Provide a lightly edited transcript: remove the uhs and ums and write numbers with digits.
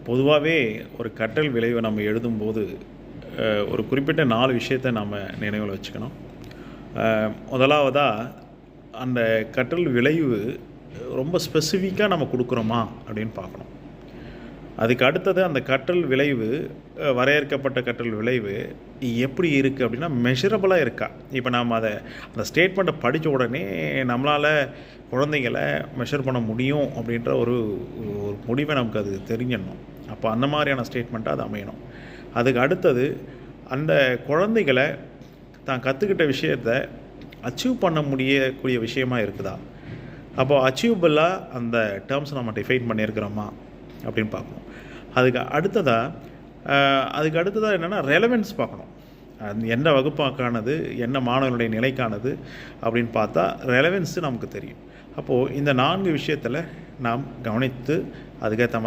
பொதுவாகவே ஒரு கற்றல் விளைவை நம்ம எழுதும்போது ஒரு குறிப்பிட்ட 4 விஷயத்தை நம்ம நினைவில் வச்சுக்கணும். முதலாவதாக அந்த கற்றல் விளைவு ரொம்ப ஸ்பெசிஃபிக்காக நம்ம கொடுக்குறோமா அப்படின்னு பார்க்கணும். அதுக்கு அடுத்தது அந்த கற்றல் விளைவு, வரையறுக்கப்பட்ட கற்றல் விளைவு எப்படி இருக்குது அப்படின்னா மெஷரபுளாக இருக்கா. இப்போ நாம் அந்த ஸ்டேட்மெண்ட்டை படித்த உடனே நம்மளால் குழந்தைங்களை மெஷர் பண்ண முடியும் அப்படின்ற ஒரு முடிவை நமக்கு அது தெரிஞ்சிடணும். அப்போ அந்த மாதிரியான ஸ்டேட்மெண்ட்டாக அது அமையணும். அதுக்கு அடுத்தது அந்த குழந்தைகளை தான் கற்றுக்கிட்ட விஷயத்தை அச்சீவ் பண்ண முடியக்கூடிய விஷயமா இருக்குதா. அப்போது அச்சீவபிளாக அந்த டேர்ம்ஸ் நம்ம டிஃபைன் பண்ணியிருக்கிறோமா அப்படின்னு பார்க்கணும். அதுக்கு அடுத்ததாக என்னென்னா ரெலவென்ஸ் பார்க்கணும். எந்த வகுப்பாக்கானது, என்ன மாணவனுடைய நிலைக்கானது அப்படின்னு பார்த்தா ரெலவென்ஸு நமக்கு தெரியும். அப்போது இந்த 4 விஷயத்தில் நாம் கவனித்து அதுக்கேற்ற